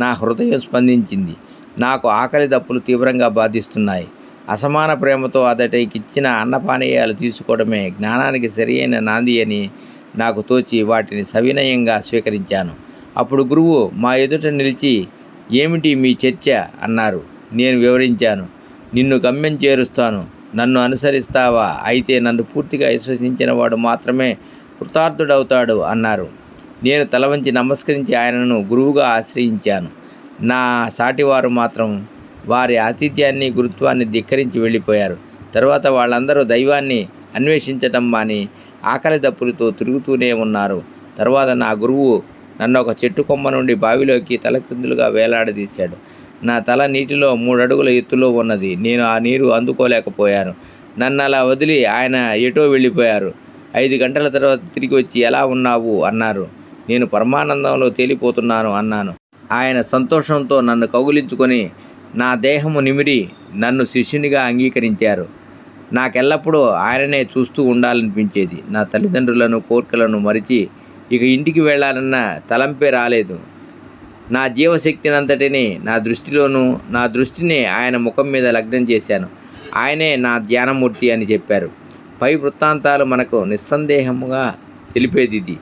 నా హృదయం స్పందించింది. నాకు ఆకలి దప్పులు తీవ్రంగా బాధిస్తున్నాయి. అసమాన ప్రేమతో అతడికిచ్చిన అన్నపానీయాలు తీసుకోవడమే జ్ఞానానికి సరియైన నాంది అని నాకు తోచి వాటిని సవినయంగా స్వీకరించాను. అప్పుడు గురువు మా ఎదుట నిలిచి, ఏమిటి మీ చర్చ అన్నారు. నేను వివరించాను. నిన్ను గమ్యం చేరుస్తాను, నన్ను అనుసరిస్తావా? అయితే నన్ను పూర్తిగా విశ్వసించిన వాడు మాత్రమే కృతార్థుడవుతాడు అన్నారు. నేను తల వంచి నమస్కరించి ఆయనను గురువుగా ఆశ్రయించాను. నా సాటివారు మాత్రం వారి ఆతిథ్యాన్ని, గురుత్వాన్ని ధిక్కరించి వెళ్ళిపోయారు. తరువాత వాళ్ళందరూ దైవాన్ని అన్వేషించటం మాని ఆకలి దప్పులతో తిరుగుతూనే ఉన్నారు. తర్వాత నా గురువు నన్ను ఒక చెట్టు కొమ్మ నుండి బావిలోకి తలక్రిందులుగా వేలాడదీశాడు. నా తల నీటిలో 3 అడుగుల ఎత్తులో ఉన్నది. నేను ఆ నీరు అందుకోలేకపోయాను. నన్ను అలా వదిలి ఆయన ఎటో వెళ్ళిపోయారు. 5 గంటల తర్వాత తిరిగి వచ్చి ఎలా ఉన్నావు అన్నారు. నేను పరమానందంలో తేలిపోతున్నాను అన్నాను. ఆయన సంతోషంతో నన్ను కౌగిలించుకొని నా దేహము నిమిరి నన్ను శిష్యునిగా అంగీకరించారు. నాకెల్లప్పుడూ ఆయననే చూస్తూ ఉండాలనిపించేది. నా తల్లిదండ్రులను, కోర్కెలను మరిచి ఇక ఇంటికి వెళ్ళాలన్న తలంపే రాలేదు. నా జీవశక్తినంతటిని నా దృష్టిని ఆయన ముఖం మీద లగ్నం చేశాను. ఆయనే నా ధ్యానమూర్తి అని చెప్పారు. పై వృత్తాంతాలు మనకు నిస్సందేహముగా తెలిపేది ఇది.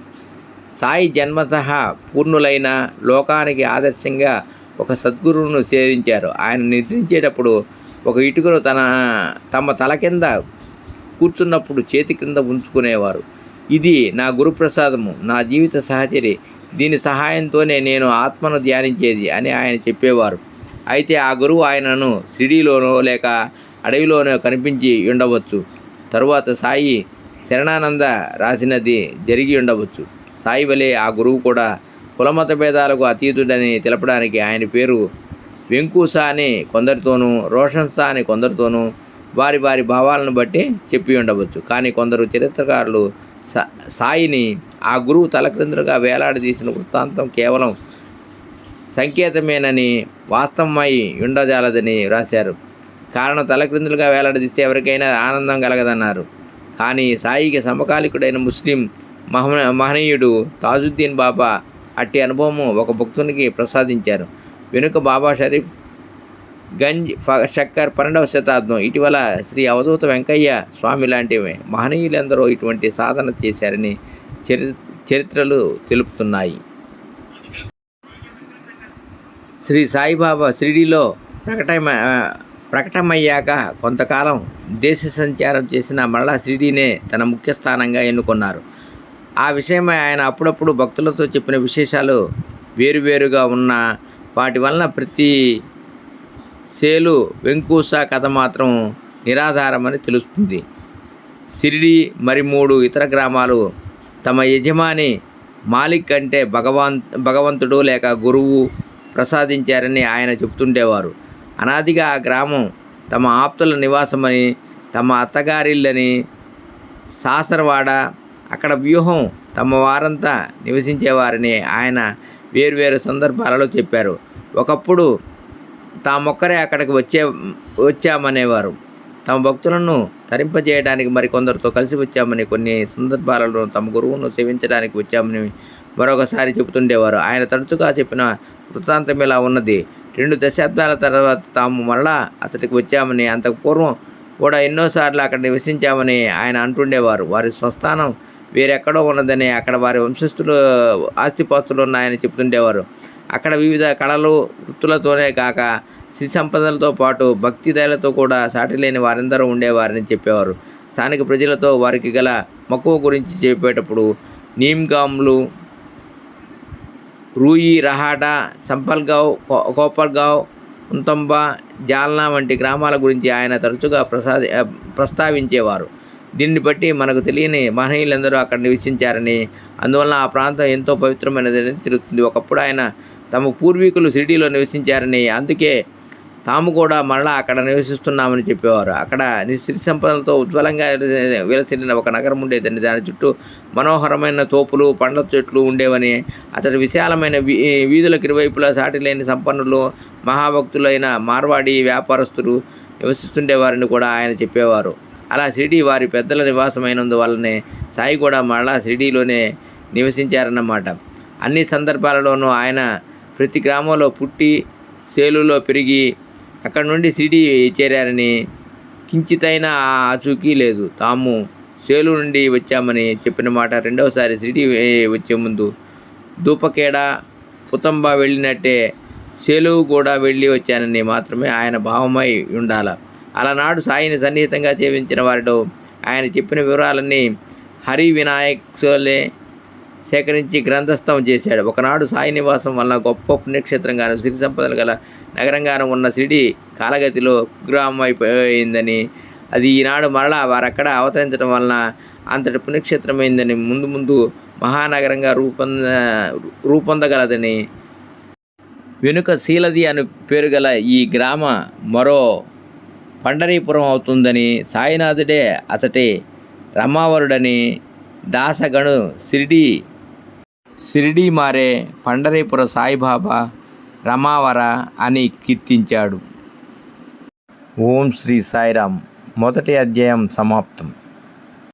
సాయి జన్మతః పూర్ణులైన, లోకానికి ఆదర్శంగా ఒక సద్గురువును సేవించారు. ఆయన నిద్రించేటప్పుడు ఒక ఇటుకను తమ తల కింద కూర్చున్నప్పుడు చేతి కింద ఉంచుకునేవారు. ఇది నా గురుప్రసాదము, నా జీవిత సహచరి. దీని సహాయంతోనే నేను ఆత్మను ధ్యానించేది అని ఆయన చెప్పేవారు. అయితే ఆ గురువు ఆయనను షిరిడీలోనో లేక అడవిలోనో కనిపించి ఉండవచ్చు. తరువాత సాయి శరణానంద రాసినది జరిగి ఉండవచ్చు. సాయి వలె ఆ గురువు కూడా కులమత భేదాలకు అతీతుడని తెలపడానికి ఆయన పేరు వెంకూసా అని కొందరితోనూ, రోషన్సా అని కొందరితోనూ వారి వారి భావాలను బట్టి చెప్పి ఉండవచ్చు. కానీ కొందరు చరిత్రకారులు సాయిని ఆ గురువు తలక్రిందులుగా వేలాడదీసిన వృత్తాంతం కేవలం సంకేతమేనని, వాస్తవమై ఉండజాలదని రాశారు. కారణం, తలక్రిందులుగా వేలాడదీస్తే ఎవరికైనా ఆనందం కలగదన్నారు. కానీ సాయికి సమకాలికుడైన ముస్లిం మహనీయుడు తాజుద్దీన్ బాబా అట్టి అనుభవము ఒక భక్తునికి ప్రసాదించారు. వెనుక బాబా షరీఫ్ గంజ్ షక్కర్ 12వ శతాబ్దం. ఇటీవల శ్రీ అవధూత వెంకయ్య స్వామి లాంటి మహనీయులందరూ ఇటువంటి సాధన చేశారని చరిత్రలు తెలుపుతున్నాయి. శ్రీ సాయిబాబా షిరిడీలో ప్రకటమయ్యాక కొంతకాలం దేశ సంచారం చేసిన మరలా షిరిడీనే తన ముఖ్య స్థానంగా ఎన్నుకున్నారు. ఆ విషయమై ఆయన అప్పుడప్పుడు భక్తులతో చెప్పిన విశేషాలు వేరువేరుగా ఉన్న వాటి వలన ప్రతి సేలు వెంకూసా కథ మాత్రం నిరాధారమని తెలుస్తుంది. షిరిడీ మరి 3 ఇతర గ్రామాలు తమ యజమాని మాలిక్ అంటే భగవంతుడు లేక గురువు ప్రసాదించారని ఆయన చెబుతుండేవారు. అనాదిగా ఆ గ్రామం తమ ఆప్తుల నివాసమని, తమ అత్తగారిల్లని, సాసరవాడ, అక్కడ వ్యూహం తమ వారంతా నివసించేవారని ఆయన వేర్వేరు సందర్భాలలో చెప్పారు. ఒకప్పుడు తామొక్కరే అక్కడికి వచ్చామనేవారు. తమ భక్తులను తరింపజేయడానికి మరికొందరితో కలిసి వచ్చామని, కొన్ని సందర్భాలలో తమ గురువును సేవించడానికి వచ్చామని మరొకసారి చెబుతుండేవారు. ఆయన తరచుగా చెప్పిన వృత్తాంతం ఇలా ఉన్నది. 2 దశాబ్దాల తర్వాత తాము మరలా అతడికి వచ్చామని, అంతకు పూర్వం కూడా ఎన్నోసార్లు అక్కడ నివసించామని ఆయన అంటుండేవారు. వారి స్వస్థానం వేరెక్కడో ఉన్నదని, అక్కడ వారి వంశస్థులు ఆస్తిపాస్తులు ఉన్నాయని చెబుతుండేవారు. అక్కడ వివిధ కళలు, వృత్తులతోనే కాక శ్రీ సంపదలతో పాటు భక్తి దయలతో కూడా సాటిలేని వారందరూ ఉండేవారని చెప్పేవారు. స్థానిక ప్రజలతో వారికి గల మక్కువ గురించి చెప్పేటప్పుడు నీమ్గాంలు, రూయి, రహాటా, సంపల్గావ్, కోపర్గావ్, ఉంతంబా, జాల్నా వంటి గ్రామాల గురించి ఆయన తరచుగా ప్రస్తావించేవారు. దీన్ని బట్టి మనకు తెలియని మహనీయులందరూ అక్కడ నివసించారని, అందువల్ల ఆ ప్రాంతం ఎంతో పవిత్రమైనదని తెలుస్తుంది. ఒకప్పుడు ఆయన తమ పూర్వీకులు షిరిడీలో నివసించారని, అందుకే తాము కూడా మరలా అక్కడ నివసిస్తున్నామని చెప్పేవారు. అక్కడ సిరి సంపదలతో ఉజ్వలంగా విలసిల్లిన ఒక నగరం ఉండేదని, దాని చుట్టూ మనోహరమైన తోపులు, పండ్ల చెట్లు ఉండేవని, అతడి విశాలమైన వీధులకు ఇరువైపులా సాటిలేని సంపన్నులు, మహాభక్తులైన మార్వాడి వ్యాపారస్తులు నివసిస్తుండేవారని కూడా ఆయన చెప్పేవారు. అలా షిరిడీ వారి పెద్దల నివాసమైనందువల్లనే సాయి కూడా మరలా షిరిడీలోనే నివసించారన్నమాట. అన్ని సందర్భాలలోనూ ఆయన ప్రతి గ్రామంలో పుట్టి, సేలులో పెరిగి అక్కడి నుండి షిరిడీ చేరారని కించితైనా ఆచూకీ లేదు. తాము సేలు నుండి వచ్చామని చెప్పిన మాట రెండవసారి షిరిడీ వచ్చే ముందు దూపకేడ, పుతంబా వెళ్ళినట్టే సేలువు కూడా వెళ్ళి వచ్చానని మాత్రమే ఆయన భావమై ఉండాల. అలనాడు సాయిని సన్నిహితంగా సేవించిన వారిలో ఆయన చెప్పిన వివరాలన్నీ హరి వినాయక్ సోలే, సేకరించి గ్రంథస్థం చేశాడు. ఒకనాడు సాయి నివాసం వలన గొప్ప పుణ్యక్షేత్రంగాను సిరి సంపదలు గల నగరంగాను ఉన్న షిరిడి కాలగతిలో కుగ్రామం అయిపోయిందని, అది ఈనాడు మరలా వారక్కడ అవతరించడం వలన అంతటి పుణ్యక్షేత్రమైందని, ముందు ముందు మహానగరంగా రూపొందగలదని, వెనుక శీలది అని పేరు గల ఈ గ్రామ మరో పండరీపురం అవుతుందని, సాయినాథుడే అతటి రమావరుడని, దాసగణు షిరిడీ మారే పండరీపుర సాయిబాబా రమావర అని కీర్తించాడు. ఓం శ్రీ సాయిరామ్. మొదటి అధ్యాయం సమాప్తం.